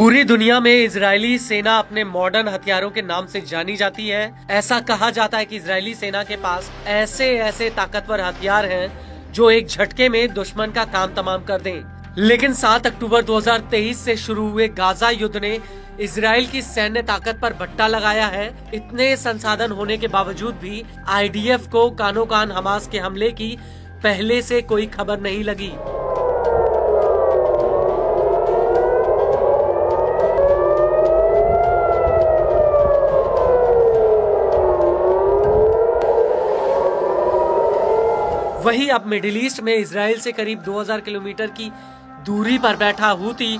पूरी दुनिया में इजरायली सेना अपने मॉडर्न हथियारों के नाम से जानी जाती है। ऐसा कहा जाता है कि इजरायली सेना के पास ऐसे ऐसे ताकतवर हथियार हैं जो एक झटके में दुश्मन का काम तमाम कर दें। लेकिन 7 अक्टूबर 2023 से शुरू हुए गाजा युद्ध ने इजराइल की सैन्य ताकत पर भट्टा लगाया है। इतने संसाधन होने के बावजूद भी आईडीएफ को कानो कान हमास के हमले की पहले से कोई खबर नहीं लगी। वहीं अब मिडिल ईस्ट में इजराइल से करीब 2000 किलोमीटर की दूरी पर बैठा हूती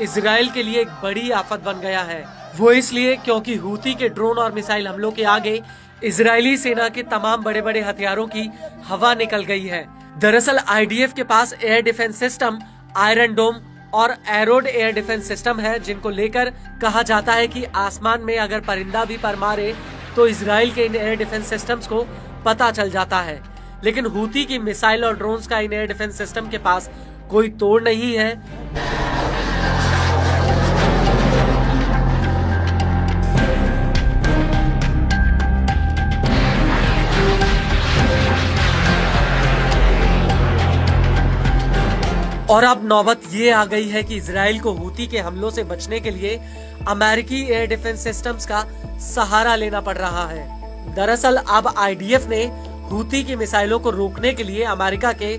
इजराइल के लिए एक बड़ी आफत बन गया है। वो इसलिए क्योंकि हूती के ड्रोन और मिसाइल हमलों के आगे इजरायली सेना के तमाम बड़े बड़े हथियारों की हवा निकल गई है। दरअसल आईडीएफ के पास एयर डिफेंस सिस्टम, आयरन डोम और एरोड एयर डिफेंस सिस्टम है, जिनको लेकर कहा जाता है कि आसमान में अगर परिंदा भी पर मारे तो इजराइल के इन एयर डिफेंस सिस्टम्स को पता चल जाता है। लेकिन हूती की मिसाइल और ड्रोन्स का इन एयर डिफेंस सिस्टम के पास कोई तोड़ नहीं है। और अब नौबत ये आ गई है कि इजराइल को हूती के हमलों से बचने के लिए अमेरिकी एयर डिफेंस सिस्टम्स का सहारा लेना पड़ रहा है। दरअसल अब आईडीएफ ने हूती की मिसाइलों को रोकने के लिए अमेरिका के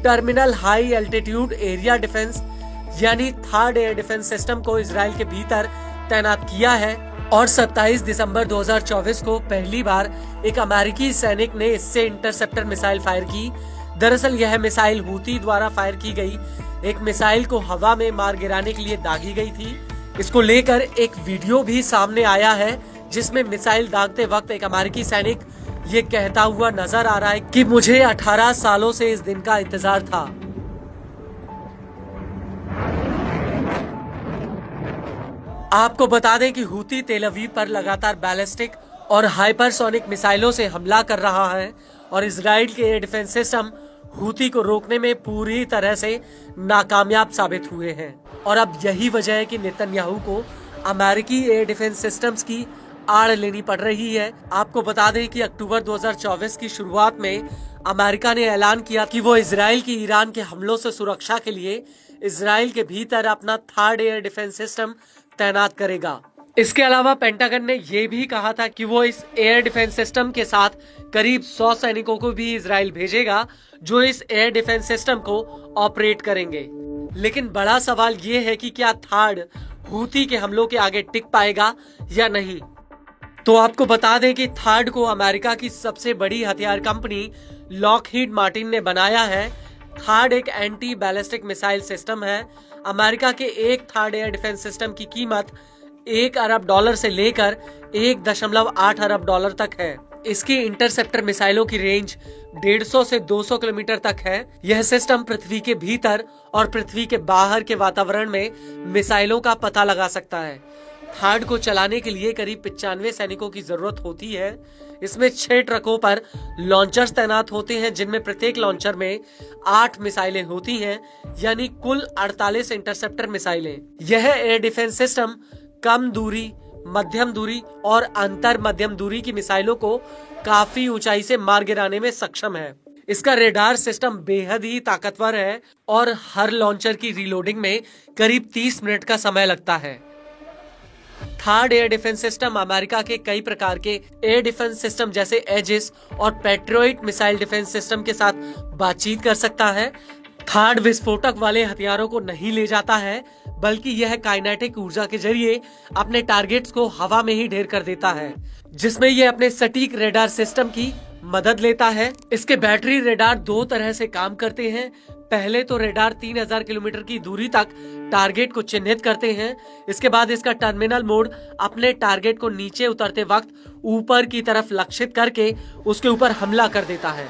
terminal high altitude area defence यानी थर्ड एयर डिफेंस सिस्टम को इजराइल के भीतर तैनात किया है। और 27 दिसंबर 2024 को पहली बार एक अमेरिकी सैनिक ने इससे इंटरसेप्टर मिसाइल फायर की। दरअसल यह मिसाइल हूती द्वारा फायर की गई एक मिसाइल को हवा में मार गिराने के लिए दागी गई थी। इसको लेकर एक वीडियो भी सामने आया है जिसमें मिसाइल दागते वक्त एक अमेरिकी सैनिक ये कहता हुआ नजर आ रहा है कि मुझे 18 सालों से इस दिन का इंतजार था। आपको बता दें कि हूती तेल अवीव पर लगातार बैलिस्टिक और हाइपरसोनिक मिसाइलों से हमला कर रहा है और इजराइल के एयर डिफेंस सिस्टम हूती को रोकने में पूरी तरह से नाकामयाब साबित हुए हैं। और अब यही वजह है कि नेतन्याहू को अमेरिकी एयर डिफेंस सिस्टम्स की आड़ लेनी पड़ रही है। आपको बता दें कि अक्टूबर 2024 की शुरुआत में अमेरिका ने ऐलान किया कि वो इजराइल की ईरान के हमलों से सुरक्षा के लिए इजराइल के भीतर अपना थर्ड एयर डिफेंस सिस्टम तैनात करेगा। इसके अलावा पेंटागन ने ये भी कहा था कि वो इस एयर डिफेंस सिस्टम के साथ करीब 100 सैनिकों को भी इजराइल भेजेगा जो इस एयर डिफेंस सिस्टम को ऑपरेट करेंगे। लेकिन बड़ा सवाल ये है कि क्या थर्ड हूती के हमलों के आगे टिक पाएगा या नहीं। तो आपको बता दें कि थर्ड को अमेरिका की सबसे बड़ी हथियार कंपनी लॉकहीड मार्टिन ने बनाया है। थर्ड एक एंटी बैलिस्टिक मिसाइल सिस्टम है। अमेरिका के एक थर्ड एयर डिफेंस सिस्टम की कीमत $1 अरब से लेकर $1.8 अरब तक है। इसकी इंटरसेप्टर मिसाइलों की रेंज 150 से 200 किलोमीटर तक है। यह सिस्टम पृथ्वी के भीतर और पृथ्वी के बाहर के वातावरण में मिसाइलों का पता लगा सकता है। थर्ड को चलाने के लिए करीब 95 सैनिकों की जरूरत होती है। इसमें 6 ट्रकों पर लॉन्चर्स तैनात होते हैं जिनमें प्रत्येक लॉन्चर में 8 मिसाइलें होती हैं, यानी कुल 48 इंटरसेप्टर मिसाइलें। यह एयर डिफेंस सिस्टम कम दूरी, मध्यम दूरी और अंतर मध्यम दूरी की मिसाइलों को काफी ऊंचाई से मार गिराने में सक्षम है। इसका रेडार सिस्टम बेहद ही ताकतवर है और हर लॉन्चर की रीलोडिंग में करीब 30 मिनट का समय लगता है। Third air defence system America के कई प्रकार के एयर डिफेंस सिस्टम जैसे एजिस और पेट्रियट मिसाइल डिफेंस सिस्टम के साथ बातचीत कर सकता है। थर्ड विस्फोटक वाले हथियारों को नहीं ले जाता है, बल्कि यह काइनेटिक ऊर्जा के जरिए अपने टारगेट्स को हवा में ही ढेर कर देता है, जिसमें यह अपने सटीक रेडार सिस्टम की मदद लेता है। इसके बैटरी रेडार 2 तरह से काम करते हैं। पहले तो रेडार 3000 किलोमीटर की दूरी तक टारगेट को चिन्हित करते हैं। इसके बाद इसका टर्मिनल मोड अपने टारगेट को नीचे उतरते वक्त ऊपर की तरफ लक्षित करके उसके ऊपर हमला कर देता है।